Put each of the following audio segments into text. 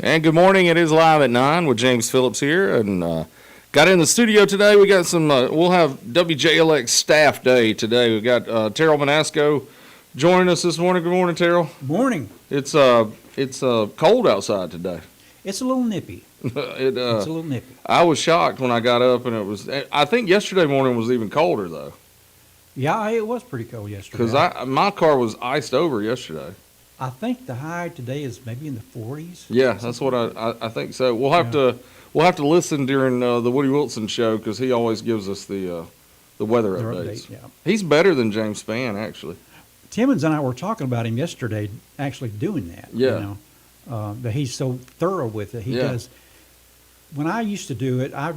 And good morning. It is Live at 9 with James Phillips here. And got in the studio today. We got some, we'll have WJLX staff day today. We got Terrell Manasco joining us this morning. Good morning, Terrell. Morning. It's cold outside today. It's a little nippy. It's a little nippy. I was shocked when I got up and it was, I think yesterday morning was even colder though. Yeah, it was pretty cold yesterday. Because my car was iced over yesterday. I think the high today is maybe in the 40s. Yeah, that's what I think so. We'll have to listen during the Woody Wilson show because he always gives us the weather updates. Yeah. He's better than James Spann, actually. Timmons and I were talking about him yesterday, actually doing that. Yeah. That he's so thorough with it. He does. When I used to do it, I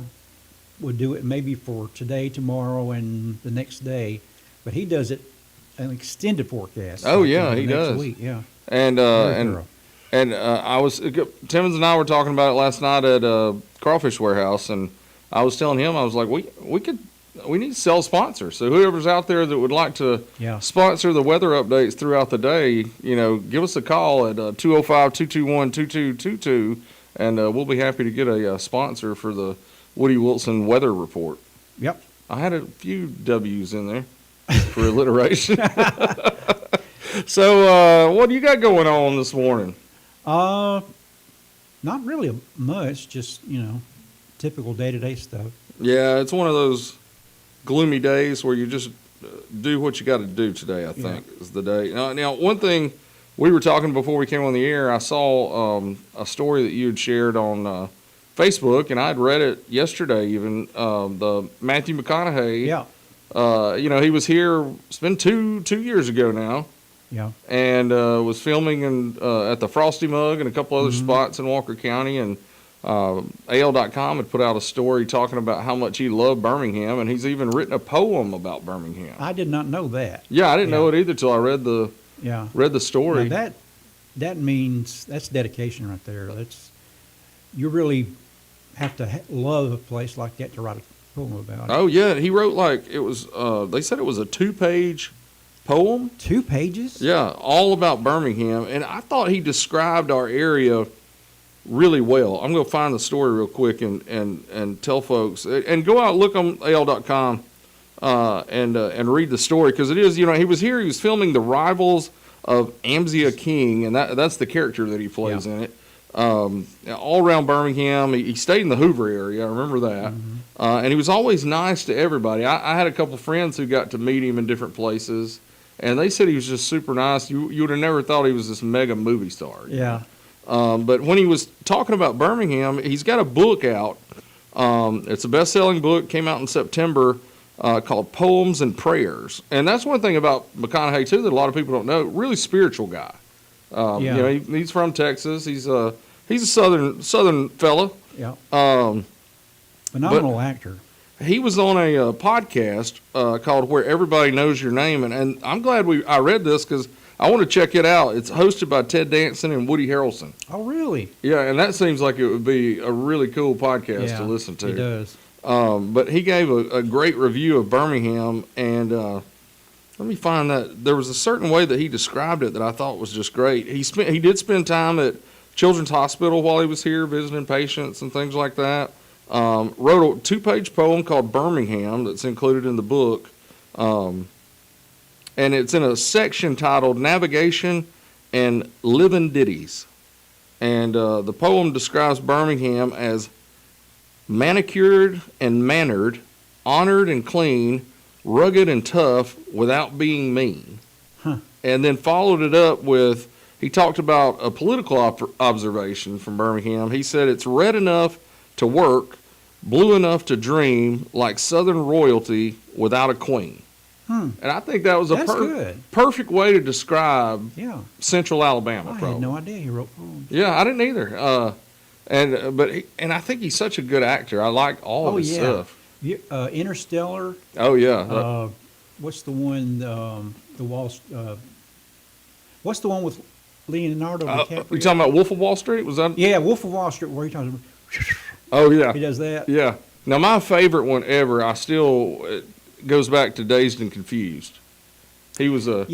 would do it maybe for today, tomorrow, and the next day, but he does it an extended forecast. Oh like, yeah, the he next does. Week. Yeah. And Timmons and I were talking about it last night at Crawfish Warehouse, and I was telling him, I was like, we need to sell sponsors. So whoever's out there that would like to sponsor the weather updates throughout the day, give us a call at 205-221-2222, and we'll be happy to get a sponsor for the Woody Wilson weather report. Yep. I had a few W's in there for alliteration. So, what do you got going on this morning? Not really much, just, typical day-to-day stuff. Yeah, it's one of those gloomy days where you just do what you got to do today, I think, is the day. Now, one thing we were talking before we came on the air, I saw a story that you had shared on Facebook, and I'd read it yesterday even, the Matthew McConaughey. Yeah. He was here, it's been two years ago now. Yeah. And was filming at the Frosty Mug and a couple other spots in Walker County. And AL.com had put out a story talking about how much he loved Birmingham, and he's even written a poem about Birmingham. I did not know that. Yeah, I didn't know it either till I read the story. Now that means that's dedication right there. You really have to love a place like that to write a poem about it. Oh yeah, he wrote it was. They said it was a 2-page poem. 2 pages? Yeah, all about Birmingham, and I thought he described our area really well. I'm going to find the story real quick and tell folks, and go out and look on AL.com and read the story, because it is, he was here, he was filming The Rivals of Amzia King, and that's the character that he plays in it. All around Birmingham. He stayed in the Hoover area, I remember that. And he was always nice to everybody. I had a couple of friends who got to meet him in different places, and they said he was just super nice. You would have never thought he was this mega movie star. Yeah. But when he was talking about Birmingham, he's got a book out. It's a best-selling book, came out in September, called Poems and Prayers. And that's one thing about McConaughey, too, that a lot of people don't know. Really spiritual guy. He's from Texas. He's a southern fella. Yeah. Phenomenal actor. He was on a podcast called Where Everybody Knows Your Name, and I'm glad I read this because I want to check it out. It's hosted by Ted Danson and Woody Harrelson. Oh, really? Yeah, and that seems like it would be a really cool podcast to listen to. It does. But he gave a great review of Birmingham, and let me find that. There was a certain way that he described it that I thought was just great. He did spend time at Children's Hospital while he was here, visiting patients and things like that. Wrote a 2-page poem called Birmingham that's included in the book. And it's in a section titled Navigation and Living Ditties. And the poem describes Birmingham as manicured and mannered, honored and clean, rugged and tough without being mean. And then followed it up with, he talked about a political observation from Birmingham. He said it's red enough to work, blue enough to dream, like Southern royalty without a queen. And I think that was a perfect way to describe Central Alabama. I had no idea he wrote poems. Yeah, I didn't either. And I think he's such a good actor. I like all of his stuff. Interstellar. Oh yeah. What's the one? What's the one with Leonardo DiCaprio? You talking about Wolf of Wall Street? Was that? Yeah, Wolf of Wall Street. Where you talking about? Oh yeah. He does that. Yeah. Now my favorite one ever, it goes back to Dazed and Confused. He was a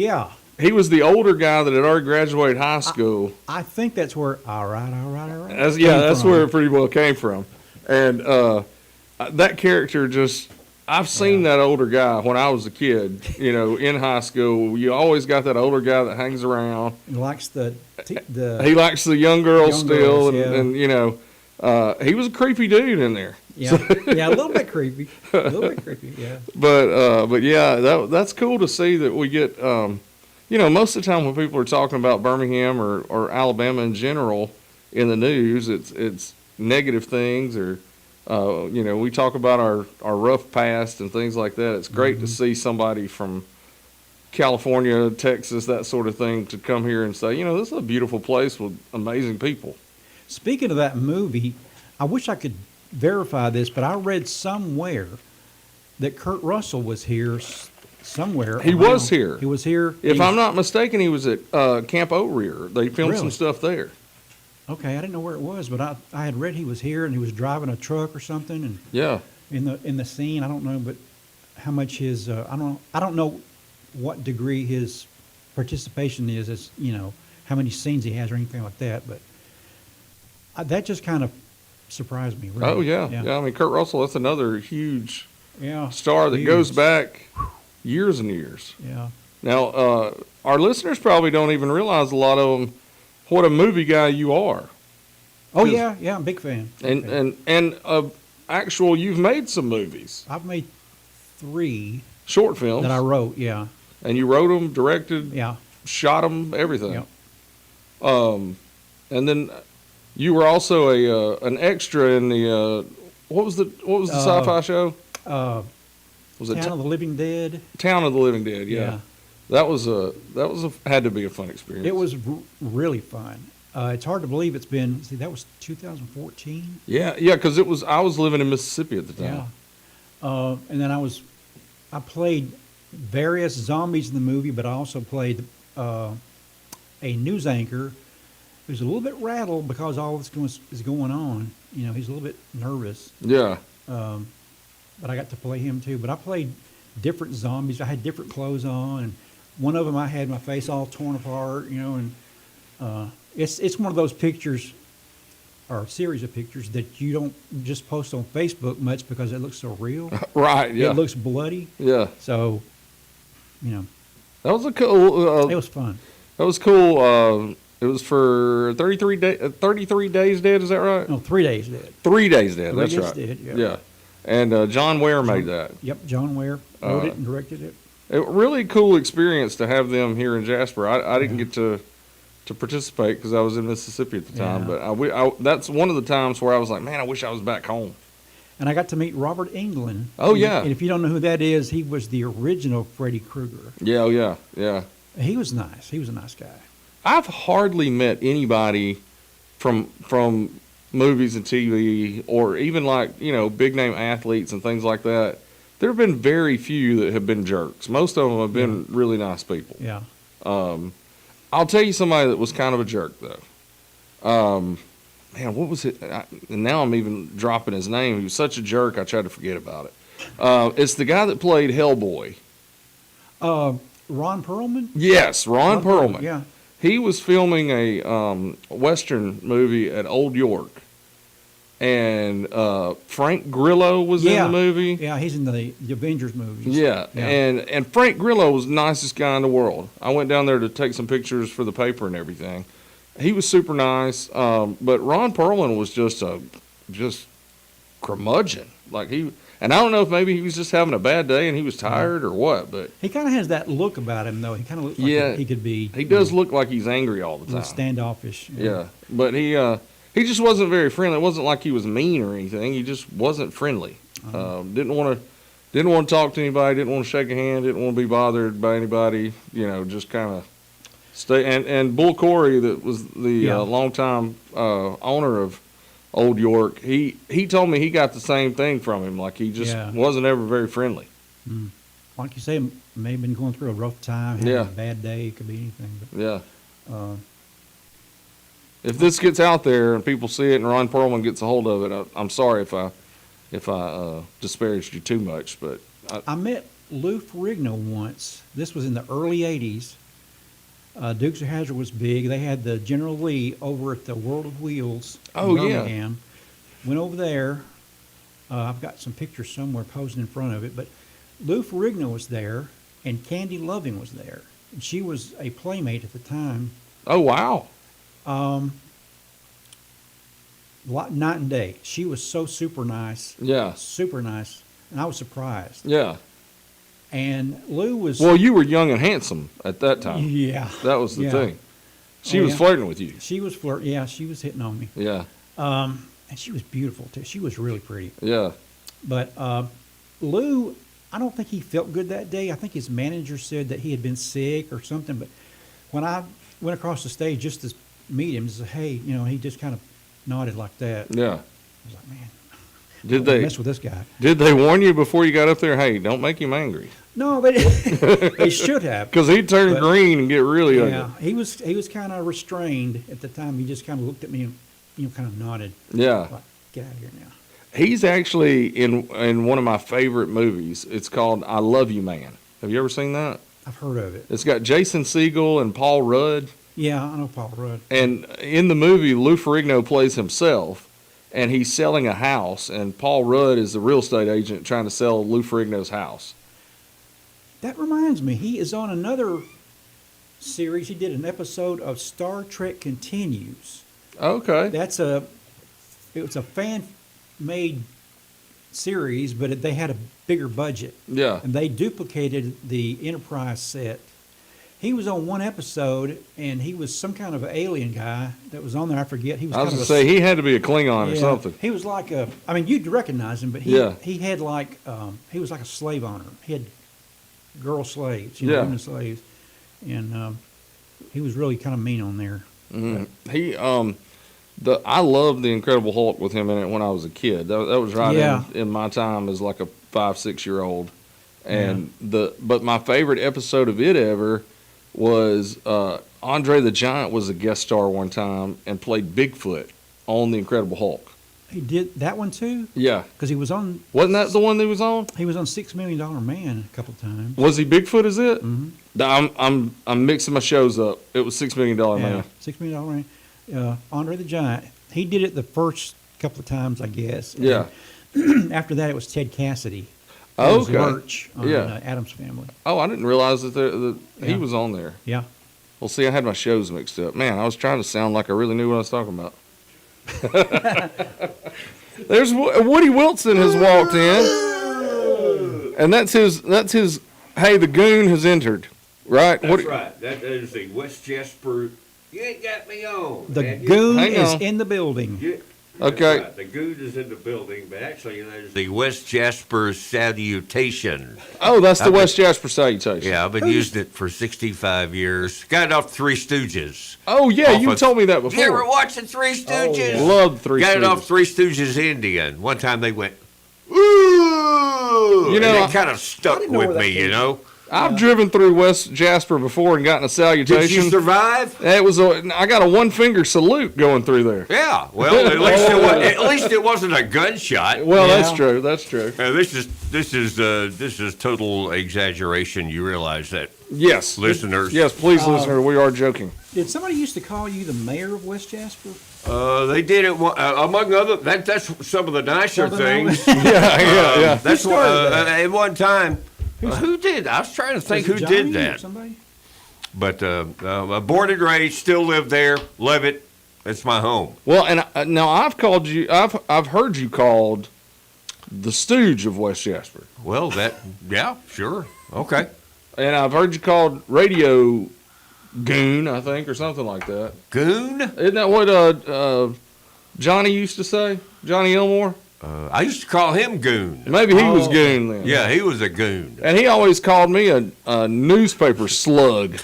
he was the older guy that had already graduated high school. I think that's where all right. That's where it pretty well came from. And that character just, I've seen that older guy when I was a kid, in high school. You always got that older guy that hangs around. He likes the he likes the young girls young still. girls, and he was a creepy dude in there. Yeah, a little bit creepy. Yeah. But yeah, that's cool to see that we get, most of the time when people are talking about Birmingham or Alabama in general in the news, it's negative things or, we talk about our rough past and things like that. It's great to see somebody from California, Texas, that sort of thing to come here and say, this is a beautiful place with amazing people. Speaking of that movie, I wish I could verify this, but I read somewhere that Kurt Russell was here somewhere. He was here. He was here. If I'm not mistaken, he was at Camp Oat-Rear. They filmed some stuff there. Okay, I didn't know where it was, but I had read he was here and he was driving a truck or something. And yeah, in the scene, I don't know, but how much his I don't know what degree his participation is, as how many scenes he has or anything like that, but that just kind of surprised me. Really. Oh yeah. I mean, Kurt Russell, that's another huge Yeah. star that goes back years and years. Yeah. Now, our listeners probably don't even realize, a lot of them, what a movie guy you are. Oh yeah, I'm a big fan. And actual, you've made some movies. I've made 3 short films that I wrote. Yeah. And you wrote them, directed, Yeah. shot them, everything. Yep. And then you were also an extra in the what was the sci-fi show? Was it Town of the Living Dead? Town of the Living Dead? Yeah. That was had to be a fun experience. It was really fun. It's hard to believe it's been. See, that was 2014. Yeah, because I was living in Mississippi at the time. Yeah. And then I played various zombies in the movie, but I also played a news anchor who's a little bit rattled because all this is going on. He's a little bit nervous. Yeah. But I got to play him too. But I played different zombies. I had different clothes on, and one of them I had my face all torn apart. And it's one of those pictures, or a series of pictures, that you don't just post on Facebook much because it looks so real. Right. Yeah. It looks bloody. Yeah. So, that was a cool. it was fun. That was cool. It was for 33 days dead. Is that right? No, 3 days dead. 3 days dead. 3 That's days right. dead, yeah. Yeah. And John Ware made that. Yep, John Ware wrote it and directed it. A really cool experience to have them here in Jasper. I didn't get to participate because I was in Mississippi at the time, but that's one of the times where I was like, man, I wish I was back home. And I got to meet Robert Englund. Oh, yeah. And if you don't know who that is, he was the original Freddy Krueger. Yeah. He was nice. He was a nice guy. I've hardly met anybody from movies and TV, or even big name athletes and things like that. There have been very few that have been jerks. Most of them have been really nice people. Yeah. I'll tell you somebody that was kind of a jerk though. Man, what was it? And now I'm even dropping his name. He was such a jerk, I tried to forget about it. It's the guy that played Hellboy. Ron Perlman? Yes, Ron Perlman. Yeah. He was filming a Western movie at Old York. And Frank Grillo was in the movie. Yeah, he's in the Avengers movies. Yeah. And Frank Grillo was the nicest guy in the world. I went down there to take some pictures for the paper and everything. He was super nice, but Ron Perlman was just curmudgeon. And I don't know if maybe he was just having a bad day and he was tired or what, but he kind of has that look about him, though. He kind of looks like he could be. He does look like he's angry all the time. Standoffish. Yeah, but he just wasn't very friendly. It wasn't like he was mean or anything. He just wasn't friendly. Didn't want to talk to anybody. Didn't want to shake a hand. Didn't want to be bothered by anybody. Just kind of stay. And Bull Corey, that was the longtime owner of Old York, he told me he got the same thing from him. Like, he just wasn't ever very friendly. Mm. Like you say, may have been going through a rough time, having a bad day. It could be anything. But, if this gets out there and people see it and Ron Perlman gets a hold of it, I'm sorry if I disparaged you too much. But I met Lou Ferrigno once. This was in the early 80s. Dukes of Hazzard was big. They had the General Lee over at the World of Wheels in Oh, yeah. Birmingham. Went over there. I've got some pictures somewhere posing in front of it. But Lou Ferrigno was there, and Candy Loving was there. And she was a playmate at the time. Oh, wow. Night and day. She was so super nice. Yeah. Super nice. And I was surprised. Yeah. And Lou was... Well, you were young and handsome at that time. Yeah. That was the Yeah. thing. She Oh, was yeah. flirting with you. She was yeah, she was hitting on me. Yeah. And she was beautiful, too. She was really pretty. Yeah. But Lou, I don't think he felt good that day. I think his manager said that he had been sick or something. But when I went across the stage just to meet him, said, hey, he just kind of nodded like that. Yeah. I was like, man, Did don't they mess with this guy? Did they warn you before you got up there? Hey, don't make him angry. No, they should have. Because he'd turn But- green and get really Yeah, ugly. he was kind of restrained at the time. He just kind of looked at me and kind of nodded. Yeah. Like, get out of here now. He's actually in one of my favorite movies. It's called I Love You Man. Have you ever seen that? I've heard of it. It's got Jason Segel and Paul Rudd. Yeah, I know Paul Rudd. And in the movie, Lou Ferrigno plays himself, and he's selling a house, and Paul Rudd is the real estate agent trying to sell Lou Ferrigno's house. That reminds me, he is on another series. He did an episode of Star Trek Continues. Okay. It was a fan-made series, but they had a bigger budget. Yeah. And they duplicated the Enterprise set. He was on one episode, and he was some kind of alien guy that was on there. I forget. He was I was kind going of to say, he had to be a Klingon or yeah, something. He was like you'd recognize him, but Yeah. he had like, he was like a slave owner. He had girl slaves, Yeah. women slaves. And he was really kind of mean on there. Mhm. I loved the Incredible Hulk with him in it when I was a kid. That was right Yeah. in my time as like a 5-6-year-old. And but my favorite episode of it ever was Andre the Giant was a guest star one time and played Bigfoot on the Incredible Hulk. He did that one too, Yeah. because he was on Wasn't that the one that was on? $6 Million Man a couple of times. Was he Bigfoot, is it? Mm-hmm. I'm mixing my shows up. It was $6 Million Yeah, Man. $6 Million Man. Andre the Giant. He did it the first couple of times, I guess. And Yeah. after that, it was Ted Cassidy. Oh, It was okay. Lurch on Yeah. Addams Family. Oh, I didn't realize that he Yeah. was on there. Yeah. Well, see, I had my shows mixed up. Man, I was trying to sound like I really knew what I was talking about. There's Woody Wilson has walked in, and that's his. Hey, the goon has entered, right? That's right. That is the West Jasper. You ain't got me on. The man. goon Hang is on. in the building. That's Okay. right. The goon is in the building, but actually there's the West Jasper salutation. Oh, that's the I've been- West Jasper salutation. Yeah, I've been using it for 65 years. Got it off Three Stooges. Oh, yeah, Off you of- told me that You ever before. watch the Three Stooges? Loved Three Got it Stooges. off Three Stooges Indian. One time they went, ooh! You know, and it kind of stuck didn't know with where that me, came you know? I've driven through West Jasper before and gotten a Did salutation. you survive? I got a one-finger salute going through there. Yeah. Well, at least it wasn't a gunshot. Well, Yeah. that's true. That's true. This is total exaggeration. You realize that, Yes. listeners? Yes, please, listener, we are joking. Did somebody used to call you the mayor of West Jasper? They did it among other. That's some of the nicer Something things. Yeah. That's Who started that? at one time. Who did? I was trying to think Was who it Johnny did or that. Somebody? But born and raised, still live there, love it. It's my home. Well, and now I've called you. I've heard you called the Stooge of West Jasper, Well, yeah, sure, okay. and I've heard you called Radio Goon, I think, or something like that. Goon. Isn't that what Johnny used to say? Johnny Elmore? I used to call him Goon. Maybe he was Oh. Goon then. Yeah, he was a goon. And he always called me a newspaper slug.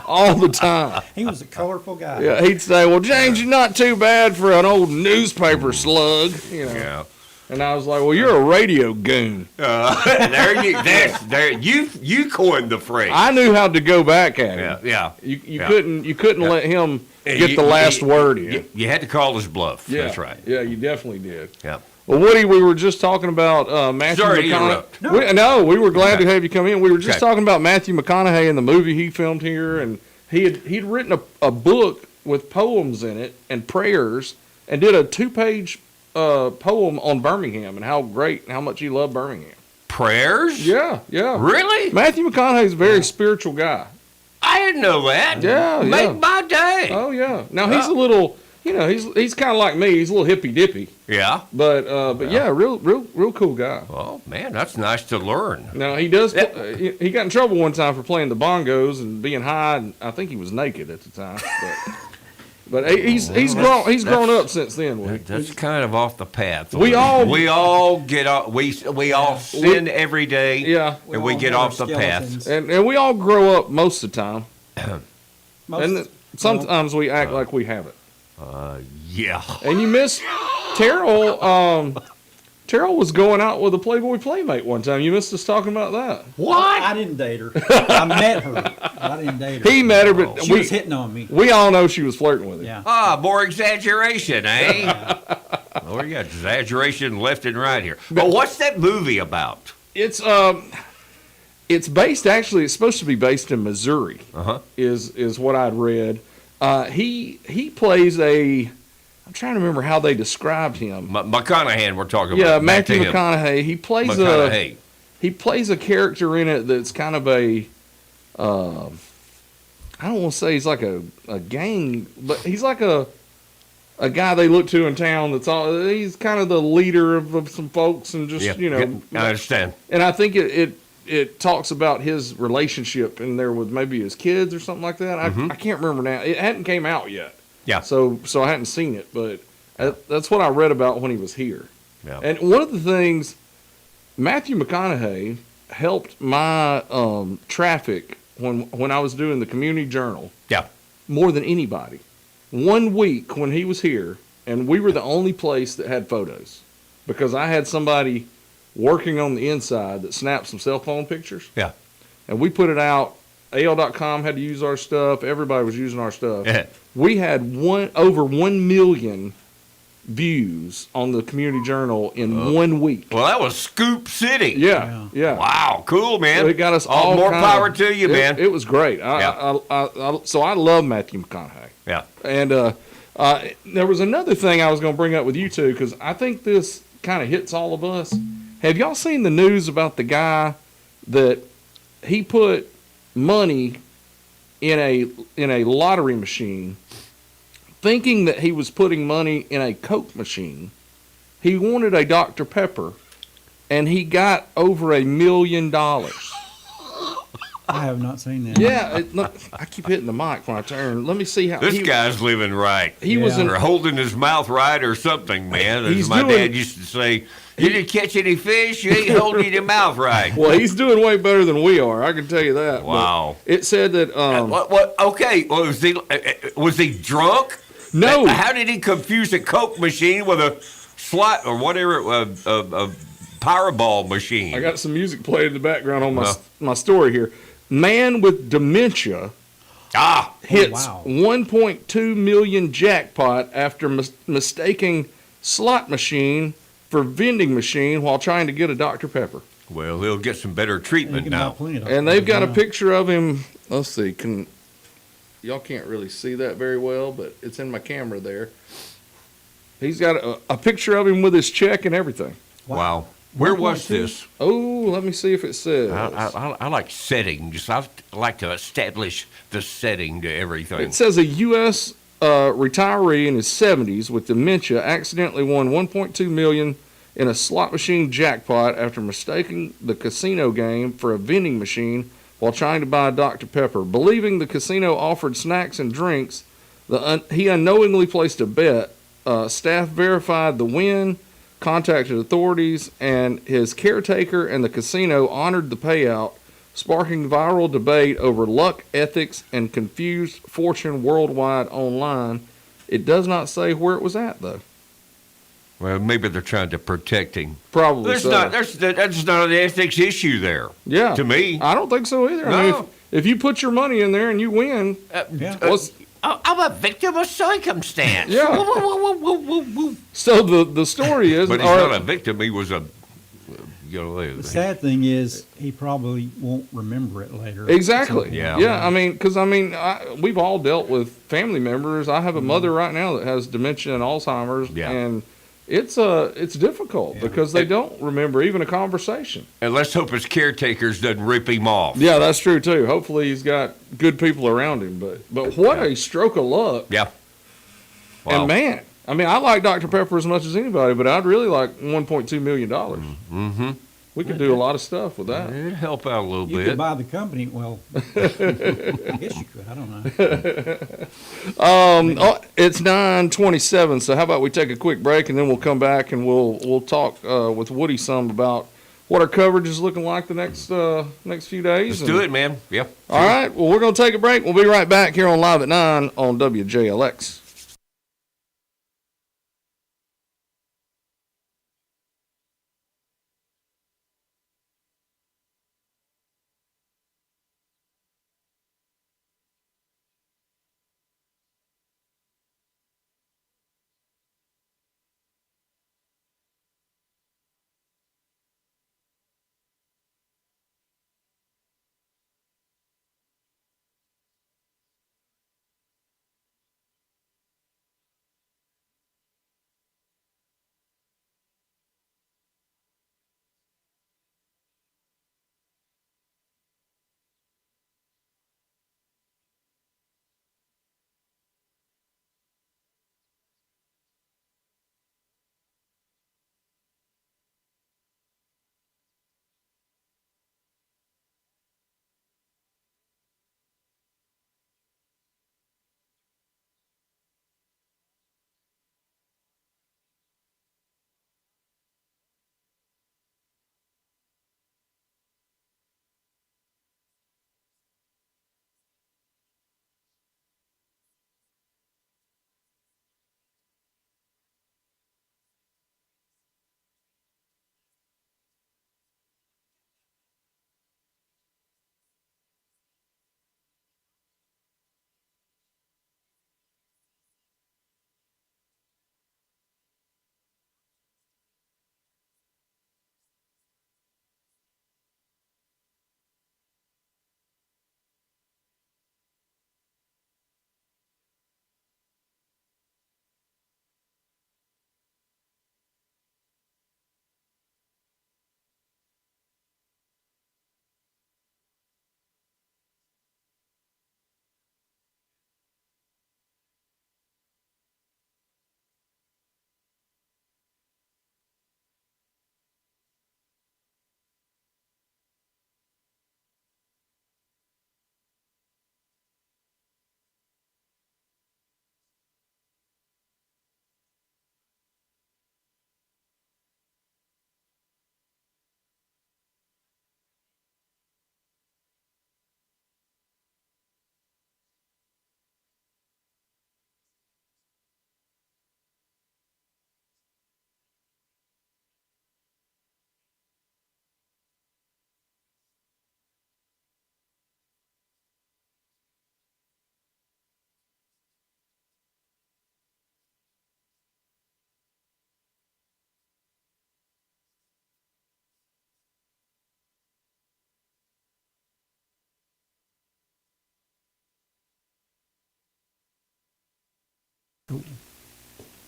All the time. He was a colorful guy. Yeah, he'd say, "Well, James, you're not too bad for an old newspaper slug," you know. Yeah. And I was like, "Well, you're a radio goon." There you coined the phrase. I knew how to go back at him. Yeah. You Yeah. couldn't let him get You- the last you- word in. You had to call his bluff. Yeah, That's right. Yeah, you definitely did. Yeah. Well, Woody, we were just talking about Matthew Sorry to McConaughey. interrupt. No, we were glad Okay. to have you come in. We were just Okay. talking about Matthew McConaughey and the movie he filmed here, and he'd written a book with poems in it and prayers, and did a 2-page poem on Birmingham and how great and how much he loved Birmingham. Prayers? Yeah. Really? Matthew McConaughey's a very spiritual guy. I didn't know that. Yeah. Make my day. Oh yeah. Now he's a little, he's kind of like me. He's a little hippy dippy, Yeah. but yeah, real cool guy. Well, man, that's nice to learn. Now he does. He got in trouble one time for playing the bongos and being high, and I think he was naked at the time. But he's grown up since then. That's kind of off the path. We all get off. We all sin every day. Yeah, and we get off the path. and we all grow up most of the time, Most- and sometimes we act like we haven't. Yeah. And you miss Terrell. Terrell was going out with a Playboy Playmate one time. You missed us talking about that. What? I didn't date her. I met her. I didn't date her. He met her, but She was hitting on me. we all know she was flirting with him. Yeah. Ah, more exaggeration, eh? Oh, you got exaggeration left and right here. But what's that movie about? It's based, actually, it's supposed to be based in Missouri. Is what I'd read. He plays I'm trying to remember how they described him. McConaughey, we're talking Yeah, about. Back to Matthew him. McConaughey. He plays a character in it that's kind of I don't want to say he's like a gang, but he's like a guy they look to in town. He's kind of the leader of some folks, and just I understand. And I think it talks about his relationship in there with maybe his kids or something like that. I can't remember now. It hadn't came out yet. Yeah. So I hadn't seen it, but that's what I read about when he was here. Yeah. And one of the things, Matthew McConaughey helped my traffic when I was doing the community journal Yeah. more than anybody. 1 week when he was here, and we were the only place that had photos, because I had somebody working on the inside that snapped some cell phone pictures. Yeah. And we put it out. AL.com had to use our stuff. Everybody was using our stuff. Yeah. We had over 1 million views on the community journal in 1 week. Well, that was Scoop City. Yeah. Wow. Cool, man. So it got us all more kind power of- to you, man. It was great. Yeah. So I love Matthew McConaughey. Yeah. And there was another thing I was going to bring up with you two, because I think this kind of hits all of us. Have y'all seen the news about the guy that he put money in a lottery machine, thinking that he was putting money in a Coke machine? He wanted a Dr. Pepper, and he got over $1 million. I have not seen that. Yeah, look, I keep hitting the mic when I turn. Let me see how This guy's living right. He was in. Or holding his mouth right or something, man. As He's my doing- dad used to say, you didn't catch any fish, you ain't holding your mouth right. Well, he's doing way better than we are. I can tell you that. But Wow. it said that. What? Okay. Well, was he drunk? No. How did he confuse a Coke machine with a slot or whatever, a Powerball machine? I got some music playing in the background on my story here. Man with dementia hits wow. 1.2 million jackpot after mistaking slot machine for vending machine while trying to get a Dr. Pepper. Well, he'll get some better You treatment can buy now. plenty of And they've got a now. picture of him. Let's see. Y'all can't really see that very well, but it's in my camera there. He's got a picture of him with his check and everything. Wow. Where was 1.2? this? Oh, let me see if it says. I like settings. I like to establish the setting to everything. It says a U.S. Retiree in his 70s with dementia accidentally won $1.2 million in a slot machine jackpot after mistaking the casino game for a vending machine while trying to buy a Dr. Pepper. Believing the casino offered snacks and drinks, he unknowingly placed a bet. Staff verified the win, contacted authorities, and his caretaker and the casino honored the payout, sparking viral debate over luck, ethics, and confused fortune worldwide online. It does not say where it was at, though. Well, maybe they're trying to protect him. Probably That's so. not an ethics issue there. Yeah. To me. I don't think so either. I mean, No. if you put your money in there and you win, Yeah. what's I'm a victim of circumstance. Yeah. Woo, woo, woo, woo, woo, woo. So the story is, But he's not a victim. He was a, The sad thing is, he probably won't remember it later. exactly. Yeah. Yeah. I mean, because we've all dealt with family members. I have a mother right now that has dementia and Alzheimer's, Yeah. and it's difficult because they don't remember even a conversation. And let's hope his caretakers doesn't rip him off. Yeah, that's true too. Hopefully, he's got good people around him. But what a stroke of luck! Yeah. Wow. And man, I mean, I like Dr. Pepper as much as anybody, but I'd really like $1.2 million. Mm-hmm. We could do a lot it's lot of stuff with that. It'd help out a little You bit. could buy the company. Well, I guess you could. I don't know. It's 9:27. So how about we take a quick break and then we'll come back and we'll talk with Woody some about what our coverage is looking like the next few days. Let's do it, man. Yeah. All right. Well, we're going to take a break. We'll be right back here on Live at 9 on WJLX.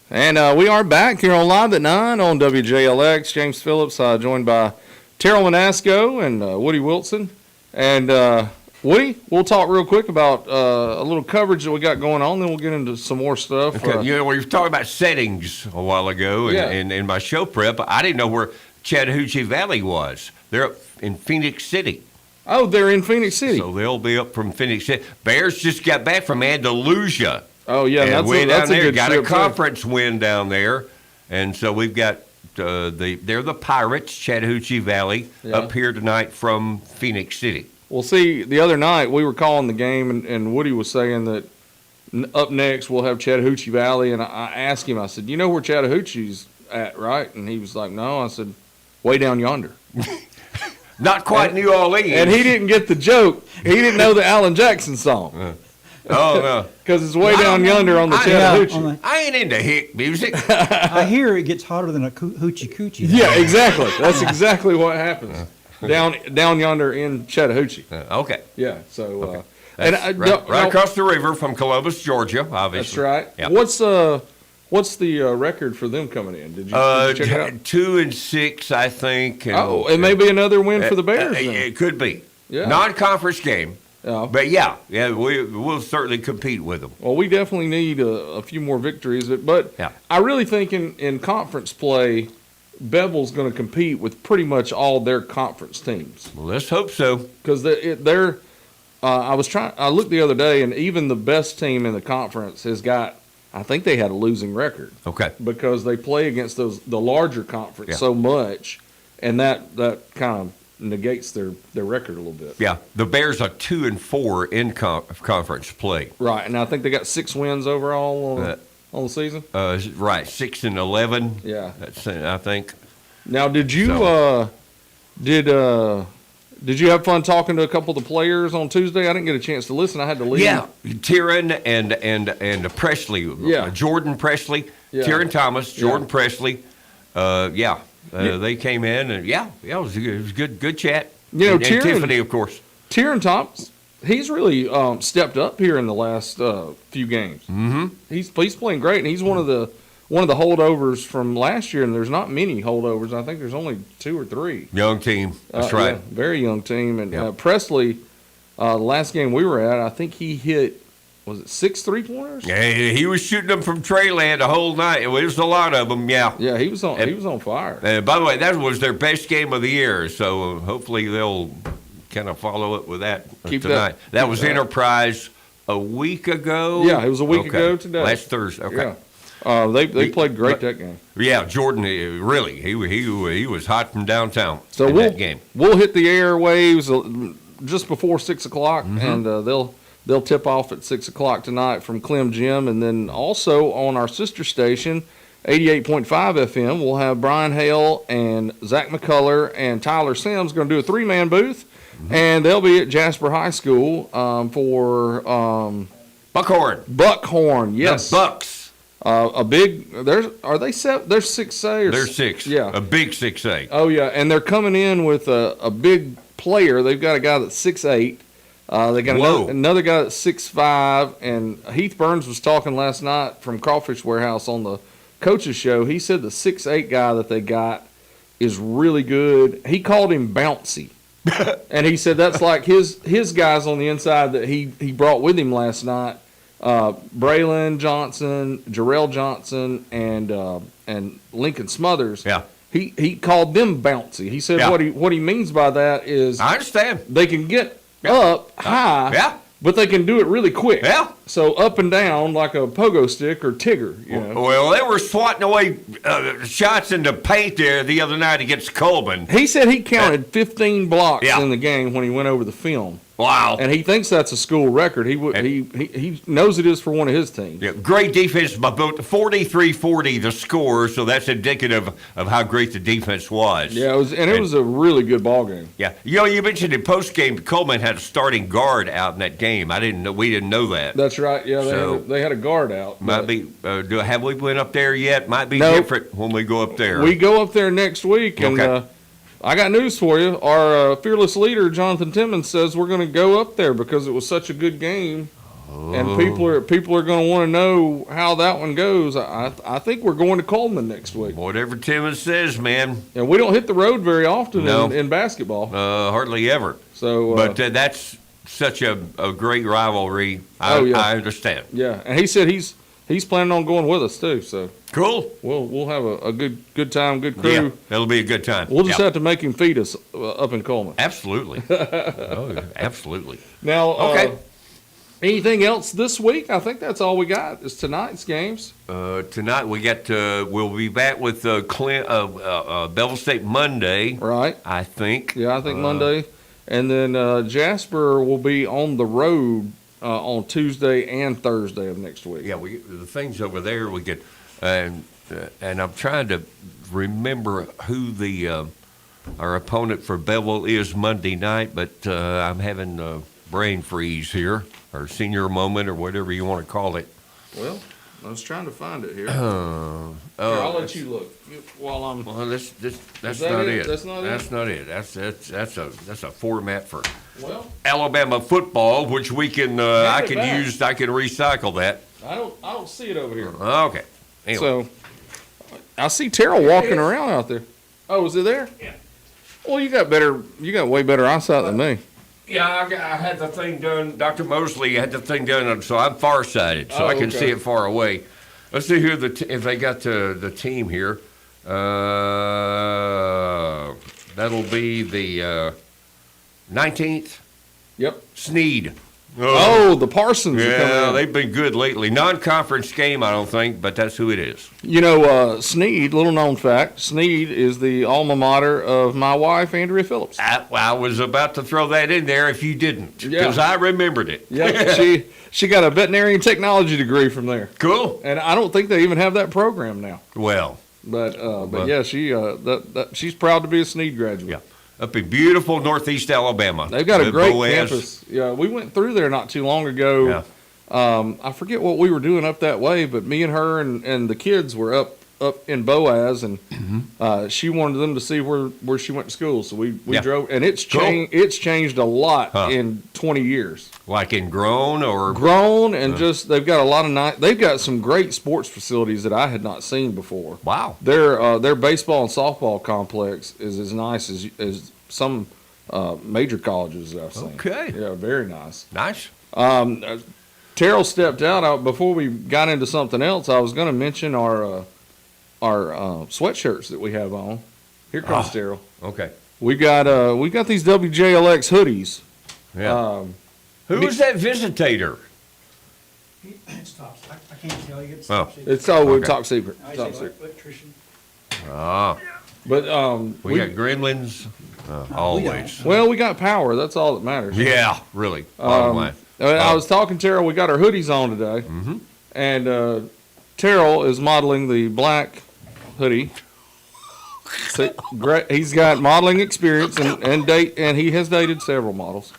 And we are back here on Live at 9 on WJLX. James Phillips, joined by Terrell Manasco and Woody Wilson. And Woody, we'll talk real quick about a little coverage that we got going on, then we'll get into some more stuff. Okay. We were talking about settings a while ago, and in my show prep, I didn't know where Chattahoochee Valley was. They're up in Phoenix City. Oh, they're in Phoenix City. So they'll be up from Phoenix City. Bears just got back from Andalusia. Oh, yeah, and that's way that's down a there. good Got trip, a conference win down there, and so we've got they're the Pirates, Chattahoochee Valley, up here tonight from Phoenix City. Well, see, the other night we were calling the game, and Woody was saying that up next we'll have Chattahoochee Valley, and I asked him, I said, you know where Chattahoochee's at, right? And he was like, no. I said, way down yonder. Not quite New Orleans. And he didn't get the joke. He didn't know the Alan Jackson song. Oh, no. Because it's way down yonder on the Chattahoochee. Yeah, I ain't into hick music. I hear it gets hotter than a hoochie coochie. Yeah, exactly. That's exactly what happens down yonder in Chattahoochee. Okay. Yeah. So, Okay. and Right across the river from Columbus, Georgia, That's obviously. right. Yeah. What's the record for them coming in? Did you check it out? 2-6, I think. And, It may be another win for the Bears. Then. It could be. Yeah. Non-conference game. Yeah. But yeah, we'll certainly compete with them. Well, we definitely need a few more victories, but Yeah. I really think in conference play, Bevel's going to compete with pretty much all their conference teams Well, let's hope so. because they're. I looked the other day, and even the best team in the conference has got. I think they had a losing record Okay. because they play against the larger conference so much, and that kind of negates their record a little bit. Yeah, the Bears are 2-4 in conference play. Right, and I think they got 6 wins overall on the season. Right, 6-11. Yeah. That's I think. Now, did you did you have fun talking to a couple of the players on Tuesday? I didn't get a chance to listen. I had to leave. Yeah, Tyron and Presley. Yeah. Jordan Presley, Yeah. Tyron Thomas, Jordan Yeah. Presley. They came in and it was a good chat. You know, and Tyron- Tiffany, of course. Tyron Thomas, he's really stepped up here in the last few games. Mm-hmm. He's playing great, and he's one of the holdovers from last year. And there's not many holdovers. I think there's only 2 or 3. Young team. That's right. Yeah, very young team. And Yeah. Presley, the last game we were at, I think he hit, was it 6 3-pointers? Yeah, he was shooting them from tray land the whole night. It was a lot of them. Yeah. Yeah, he was on fire. By the way, that was their best game of the year. So hopefully they'll kind of follow it with that Keep tonight. That was that. Enterprise a week ago. Yeah, it was a week Okay. ago today. Last Thursday. Okay. Yeah. They played great that game. Yeah, Jordan, really, he was hot from downtown So in we'll that game. we'll hit the airwaves just before 6 o'clock, Mm-hmm. and they'll tip off at 6 o'clock tonight from Clem Gym, and then also on our sister station, 88.5 FM, we'll have Brian Hale and Zach McCullough and Tyler Sims going to do a 3-man booth, and they'll be at Jasper High School for Buckhorn. Buckhorn. Yes, The Bucks. a big. Are they 7? They're 6A. They're 6. Yeah. A big 6A. Oh yeah, and they're coming in with a big player. They've got a guy that's 6'8". They got another guy that's 6'5", and Heath Burns was talking last night from Crawfish Warehouse on the coaches show. He said the 6'8" guy that they got is really good. He called him bouncy, and he said that's like his guys on the inside that he brought with him last night. Braylon Johnson, Jarrell Johnson, and Lincoln Smothers. Yeah. He called them bouncy. He said Yeah. what he means by that is I understand. they can get up high, Yeah. but they can do it really quick. Yeah. So up and down like a pogo stick or Tigger, you know. Well, they were swatting away shots into paint there the other night against Coleman. He said he counted 15 blocks Yeah. in the game when he went over the film. Wow. And he thinks that's a school record. He knows it is for one of his teams. Yeah, great defense by both. 43-40 the score, so that's indicative of how great the defense was. Yeah, it was a really good ball game. Yeah, you mentioned in post game Coleman had a starting guard out in that game. We didn't know that. That's right. Yeah, they had a guard out. Might be. Have we went up there yet? Might be Nope. different when we go up there. We go up there next week, and Okay. I got news for you. Our fearless leader, Jonathan Timmons, says we're going to go up there because it was such a good game, and people are going to want to know how that one goes. I think we're going to Coleman next week, Whatever Timmons says, man. and we don't hit the road very often No. in basketball. Hardly ever. So, But that's such a great rivalry. I understand. yeah, and he said he's planning on going with us too. So Cool. we'll have a good time, good crew. Yeah, that'll be a good time. We'll just Yeah. have to make him feed us up in Coleman. Absolutely. Absolutely. Now, Okay. Anything else this week? I think that's all we got is tonight's games. Tonight we got. We'll be back with Bevel State Monday. Right. I think. Yeah, I think Monday. And then Jasper will be on the road on Tuesday and Thursday of next week. Yeah, the things over there we get, and I'm trying to remember who our opponent for Bevel is Monday night, but I'm having brain freeze here, or senior moment, or whatever you want to call it. Well, I was trying to find it here. Here, I'll let you look while I'm. Well, that's that not it? it. That's not it? That's not it. That's a format for Well, Alabama football, which we can I it can back. use. I can recycle that. I don't see it over here. Okay. Anyway. So, I see Terrell walking around out there. Oh, is it there? Yeah. Well, you got way better eyesight than me. Yeah, I had the thing done. Dr. Mosley had the thing done, so I'm farsighted, so Oh, I can okay. see it far away. Let's see here if they got the team here. That'll be the 19th. Yep. Sneed. Oh, the Parsons. are coming Yeah, in. they've been good lately. Non-conference game, I don't think, but that's who it is. You know, Sneed, little known fact, Sneed is the alma mater of my wife, Andrea Phillips. I was about to throw that in there if you didn't, because Yeah. I remembered it. Yeah, she got a veterinary technology degree from there. Cool. And I don't think they even have that program now. Well, But yeah, she's proud to be a Sneed graduate. yeah. Up in beautiful northeast Alabama. They've got a With great Boaz. campus. Yeah, we went through there not too long ago. Yeah. I forget what we were doing up that way, but me and her and the kids were up in Boaz, and she wanted them to see where she went to school. So we Yeah. drove, and it's Cool. changed a lot Huh. in 20 years. Like in grown or Grown and just they've got a lot of they've got some great sports facilities that I had not seen before. wow. Their baseball and softball complex is as nice as some major colleges that I've seen. Okay. Yeah, very nice. Nice. Terrell stepped out. Before we got into something else, I was going to mention our sweatshirts that we have on. Here comes Terrell. Okay. We got these WJLX hoodies. Yeah. Who me- is that visitator? It's top. I can't tell you. It's Oh. top secret. It's all Okay. top secret. I Top say secret. electrician. Ah, But we got gremlins. Always. well, we got power. That's all that matters. Yeah, really. Bottom line. I was talking to Terrell. We got our hoodies on today, and Terrell is modeling the black hoodie. So, great. He's got modeling experience and he has dated several models.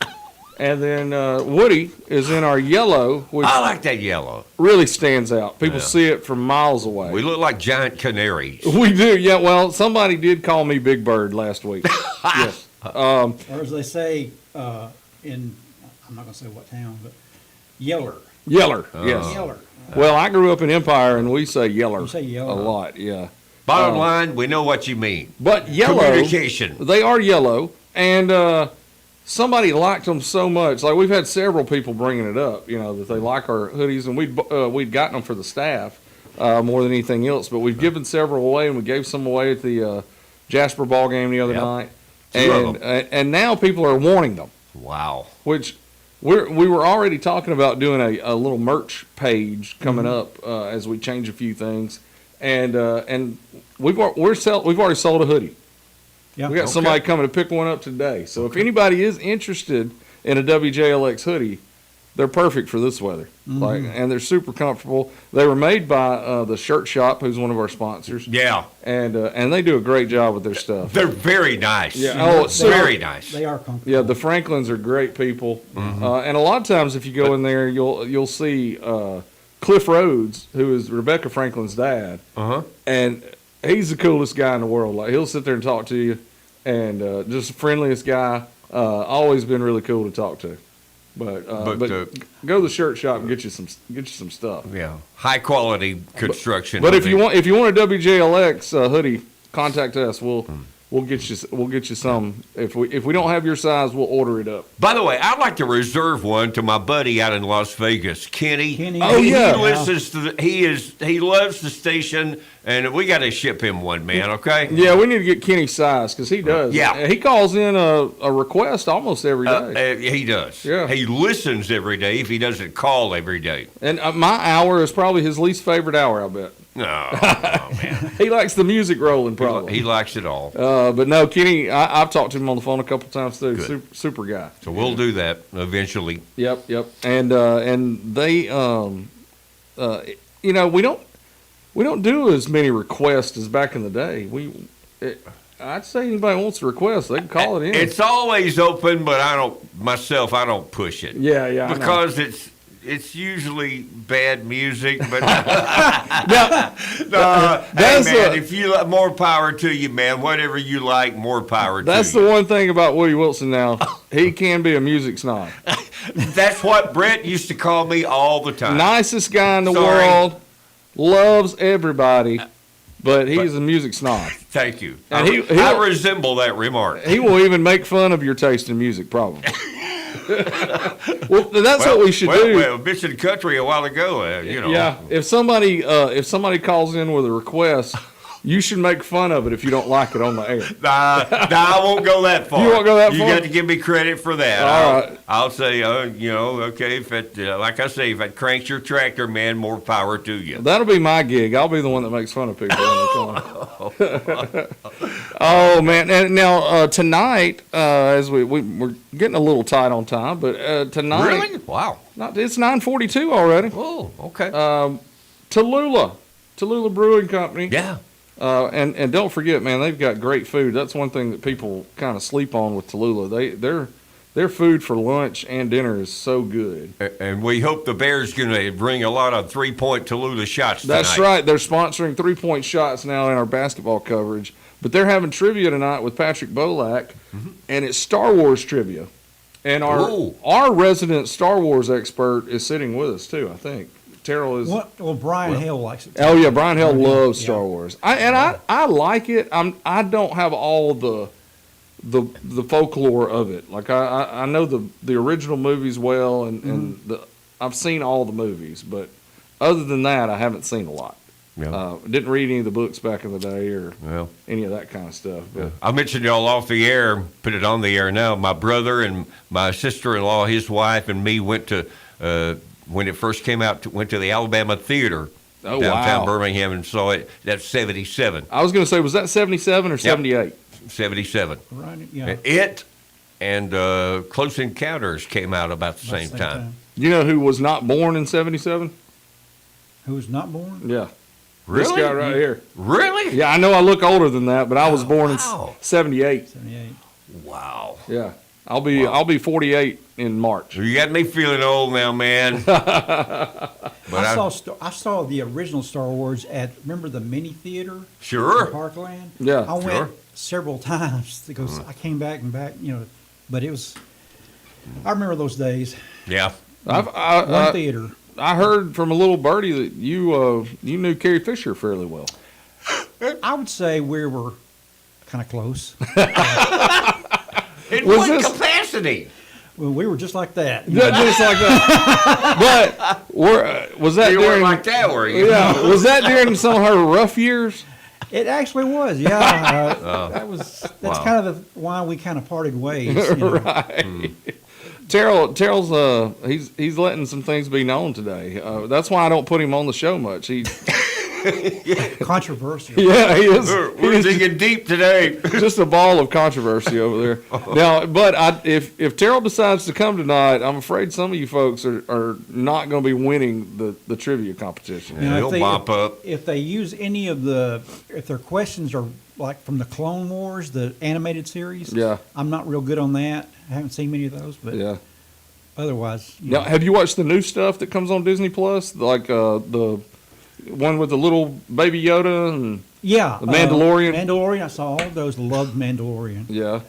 And then Woody is in our yellow, which I like that yellow. really stands out. People Yeah. see it from miles away. We look like giant canaries. We do, yeah. Well, somebody did call me Big Bird last week. Yes. Or as they say in, I'm not going to say what town, but Yeller. Yeller. Yes. Yeller. Well, I grew up in Empire, and we say Yeller. You say Yeller. A lot. Yeah. Bottom line, we know what you mean. But yellow. Communication. They are yellow, and somebody liked them so much. Like we've had several people bringing it up, that they like our hoodies, and we'd gotten them for the staff more than anything else. But we've given several away, and we gave some away at the Jasper ball game the other Yep. night. Two of And now people are wanting them, Wow. which we were already talking about doing a little merch page coming up as we change a few things, and we've already sold a hoodie. Yeah. We got somebody coming to pick one up today. So if anybody is interested in a WJLX hoodie, they're perfect for this weather. And they're super comfortable. They were made by the Shirt Shop, who's one of our sponsors, Yeah. and they do a great job with their stuff. They're very nice. Yeah. Oh, it's very nice. They are comfortable. Yeah, the Franklins are great people, and a lot of times if you go in there, you'll see Cliff Rhodes, who is Rebecca Franklin's dad, Uh-huh. and he's the coolest guy in the world. Like he'll sit there and talk to you, and just the friendliest guy. Always been really cool to talk to. But go to the shirt shop and get you some stuff. Yeah. High quality construction. But if you want a WJLX hoodie, contact us. We'll get you some. If we don't have your size, we'll order it up. By the way, I'd like to reserve one to my buddy out in Las Vegas, Kenny. Oh, yeah. He listens to he loves the station, and we got to ship him one, man. Okay. Yeah, we need to get Kenny's size because he does. Yeah. He calls in a request almost every day. He does. Yeah. He listens every day if he doesn't call every day. And my hour is probably his least favorite hour, I bet. No, man. He likes the music rolling, probably. He likes it all. But no, Kenny, I've talked to him on the phone a couple times too. Good. Super guy. So we'll do that eventually. Yep. And they, we don't do as many requests as back in the day. I'd say anybody wants to request, they can call it in. It's always open, but I don't push it. Yeah, I know. Because it's usually bad music, but Now, hey man, if you like, more power to you, man. Whatever you like, more power to you. that's the one thing about Woody Wilson now. He can be a music snob. That's what Brett used to call me all the time. Nicest guy in the Sorry. world, loves everybody, but he's a music snob. Thank you. And I resemble that remark. He will even make fun of your taste in music, probably. Well, that's what we should do. Well, mentioned country a while ago, you know. Yeah, if somebody calls in with a request, you should make fun of it if you don't like it on the air. Nah, I won't go that far. You won't go that far? You got to give me credit for that. All right. I'll say, okay, if it, like I say, if it cranks your tractor, man, more power to you. That'll be my gig. I'll be the one that makes fun of people when they come. Oh man! And now tonight, as we're getting a little tight on time, but tonight, Really? Wow. it's 9:42 already. Oh, okay. Tallulah Brewing Company. Yeah. And don't forget, man, they've got great food. That's one thing that people kind of sleep on with Tallulah. Their food for lunch and dinner is so good. And we hope the Bears going to bring a lot of 3-point Tallulah shots tonight. That's right. They're sponsoring 3-point shots now in our basketball coverage. But they're having trivia tonight with Patrick Bolak, and it's Star Wars trivia. And our resident Star Wars expert is sitting with us too, I think. Terrell is. Well, Brian Hill likes it. Oh yeah, Brian Hill loves Star Wars. I like it. I don't have all the folklore of it. Like I know the original movies well, and I've seen all the movies, but other than that, I haven't seen a lot. Yeah. Didn't read any of the books back in the day or any of that kind of stuff. But. I mentioned y'all off the air, put it on the air now. My brother and my sister-in-law, his wife, and me went to when it first came out. Went to the Alabama Theater downtown Birmingham and saw it. That's 77. I was going to say, was that 77 or 78? 77. Right. Yeah. It and Close Encounters came out about the same time. You know who was not born in 77? Who was not born? Yeah. Really? This guy right here. Really? Yeah, I know I look older than that, but I was born in 78. 78. Wow. Yeah. I'll be 48 in March. You got me feeling old now, man. But I saw the original Star Wars at, remember the mini theater? Sure. In Parkland? Yeah. I went several times because I came back and back, but it was, I remember those days. Yeah. One theater. I heard from a little birdie that you knew Carrie Fisher fairly well. I would say we were kind of close. In what capacity? Well, we were just like that. Yeah, just like that. But was that You during weren't like that, were you? Yeah, was that during some of her rough years? It actually was, yeah. That's kind of why we kind of parted ways. Right. Terrell's he's letting some things be known today. That's why I don't put him on the show much. Controversial. Yeah, he is. We're digging deep today. Just a ball of controversy over there. Now, but if Terrell decides to come tonight, I'm afraid some of you folks are not going to be winning the trivia competition. Yeah, he'll mop up. If they use any of if their questions are like from the Clone Wars, the animated series, I'm not real good on that. I haven't seen many of those, but otherwise. Now, have you watched the new stuff that comes on Disney Plus, like the one with the little baby Yoda and the Mandalorian? Mandalorian, I saw all those. Loved Mandalorian. Yeah.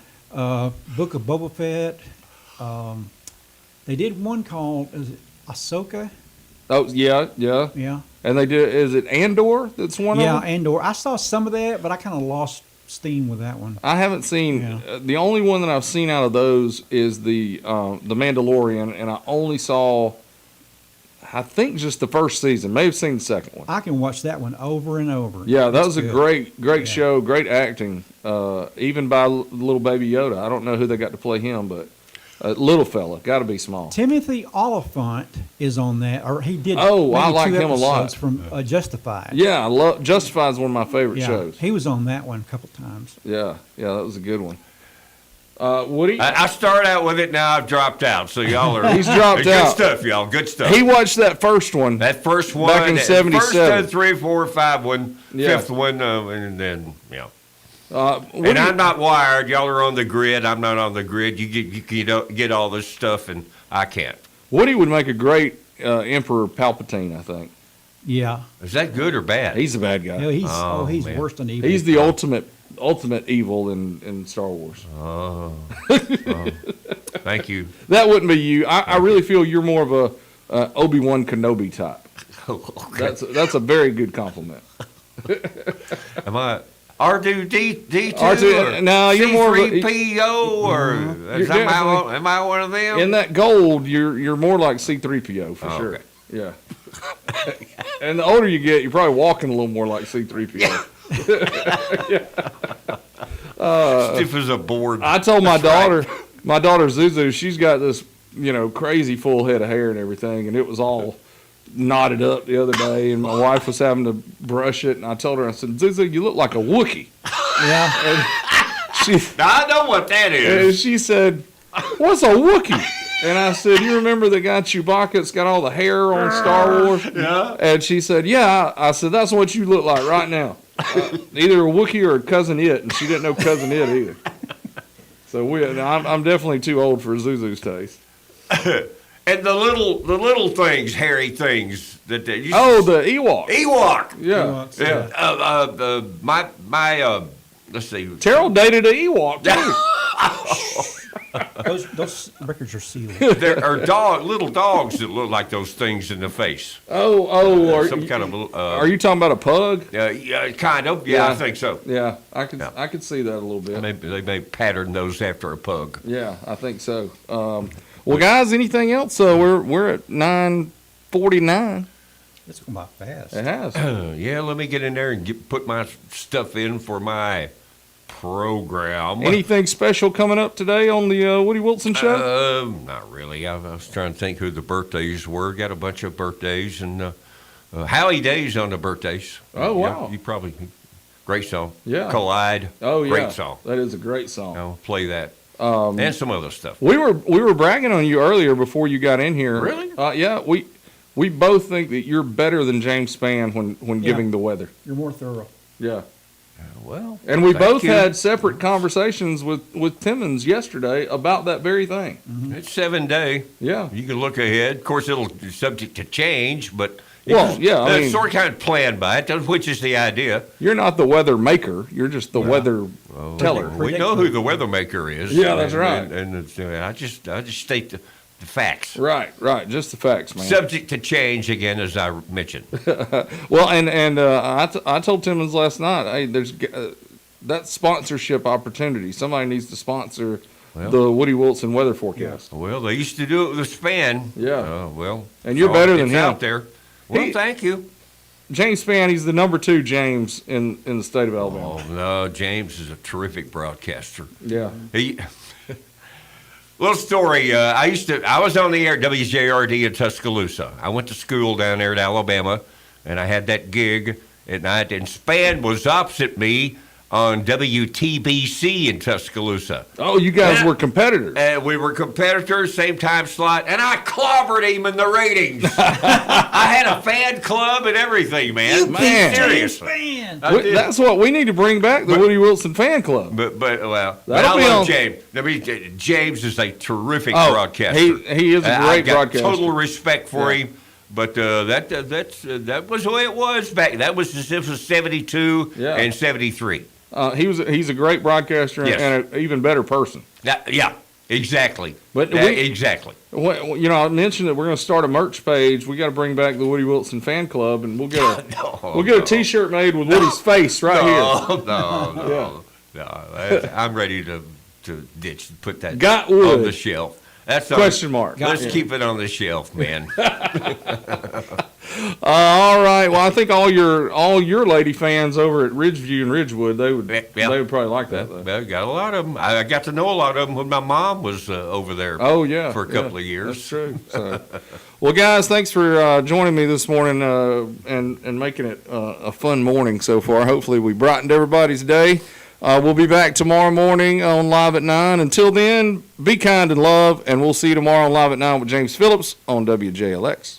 Book of Boba Fett. They did one called Ahsoka. Oh yeah. Yeah. And they did. Is it Andor? That's one of them. Yeah, Andor. I saw some of that, but I kind of lost steam with that one. I haven't seen the only one that I've seen out of those is the Mandalorian, and I only saw, I think, just the first season. May have seen the second one. I can watch that one over and over. Yeah, that was a great show, great acting, even by little baby Yoda. I don't know who they got to play him, but little fella, got to be small. Timothy Oliphant is on that, or he did. Oh, I like him a lot. From Justified. Yeah, I love Justified is one of my favorite shows. He was on that one a couple times. Yeah, that was a good one. Woody, I started out with it. Now I've dropped out. So y'all are he's dropped good out. Good stuff, y'all. Good stuff. He watched that first one. That first one back in '77. First 3, 4, 5 one, Yeah. fifth one, and then And I'm not wired. Y'all are on the grid. I'm not on the grid. You get all this stuff, and I can't. Woody would make a great Emperor Palpatine, I think. Yeah. Is that good or bad? He's a bad guy. No, he's man. worse than evil. He's the ultimate evil in Star Wars. Oh. Thank you. That wouldn't be you. I really feel you're more of a Obi-Wan Kenobi type. Okay. That's a very good compliment. Am I R2D2? R2 no, you're more of a C3PO or am I one of them? in that gold. You're more like C3PO for sure. Okay. Yeah. And the older you get, you're probably walking a little more like C3PO. Stiff as a board. I told my daughter Zuzu, she's got this, crazy full head of hair and everything, and it was all knotted up the other day, and my wife was having to brush it, and I told her, I said, Zuzu, you look like a Wookiee. Yeah. Now, I know what that is. And she said, what's a Wookiee? And I said, you remember the guy Chewbacca that's got all the hair on Star Wars? Yeah. And she said, yeah. I said, that's what you look like right now. Either a Wookiee or a Cousin It, and she didn't know Cousin It either. So I'm definitely too old for Zuzu's taste. And the little things, hairy things that the Ewok. Ewok. Yeah. Yeah. My let's see. Terrell dated an Ewok too. Those records are sealed. There are little dogs that look like those things in the face. Are you talking about a pug? Yeah, kind of. Yeah, I think so. Yeah, I could see that a little bit. They may pattern those after a pug. Yeah, I think so. Well, guys, anything else? We're at 9:49. It's going by fast. It has. Yeah, let me get in there and put my stuff in for my program. Anything special coming up today on the Woody Wilson show? Not really. I was trying to think who the birthdays were. Got a bunch of birthdays and Howie Day's on the birthdays. Oh, wow. Yeah, you probably great song. Yeah. Collide. Oh, yeah. Great song. That is a great song. I'll play that. And some other stuff. We were bragging on you earlier before you got in here. Really? Yeah. We both think that you're better than James Spann when giving the weather. You're more thorough. Yeah. Well, And we both you. had separate conversations with Timmons yesterday about that very thing. Mm-hmm. It's 7 day. Yeah. You can look ahead. Of course, it'll be subject to change, but I sort of kind of planned by it, which is the idea. You're not the weather maker. You're just the weather teller. We know who the weather maker is. Yeah, that's right. And it's, I just state the facts. Right. Just the facts, man. Subject to change again, as I mentioned. Well, and I told Timmons last night, hey, there's that sponsorship opportunity. Somebody needs to sponsor the Woody Wilson weather forecast. Well, they used to do it with Spann. Yeah. And you're you're better than it's him out there. Well, thank you. James Spann, he's the number 2 James in the state of Alabama. Oh no, James is a terrific broadcaster. Yeah. Little story. I was on the air at WJRD in Tuscaloosa. I went to school down there in Alabama, and I had that gig at night. And Spann was opposite me on WTBC in Tuscaloosa. Oh, you guys were competitors. We were competitors, same time slot, and I clobbered him in the ratings. I had a fan club and everything, man. Seriously. That's what we need to bring back, the Woody Wilson fan club. But I love James. James is a terrific broadcaster. He is a great broadcaster. Total respect for him. But that was the way it was back. This was 72 and 73. He's a great broadcaster and an even better person. Yeah, exactly. But exactly. I mentioned that we're going to start a merch page. We got to bring back the Woody Wilson fan club, and we'll get a T-shirt made with Woody's face right here. No. I'm ready to put that wood on the shelf. That's question mark. Let's keep it on the shelf, man. All right. Well, I think all your lady fans over at Ridgeview and Ridgewood, they would probably like that. Well, got a lot of them. I got to know a lot of them when my mom was over there. Oh yeah, for a couple of years. That's true. So, well, guys, thanks for joining me this morning and making it a fun morning so far. Hopefully, we brightened everybody's day. We'll be back tomorrow morning on Live at 9. Until then, be kind and love, and we'll see you tomorrow on Live at 9 with James Phillips on WJLX.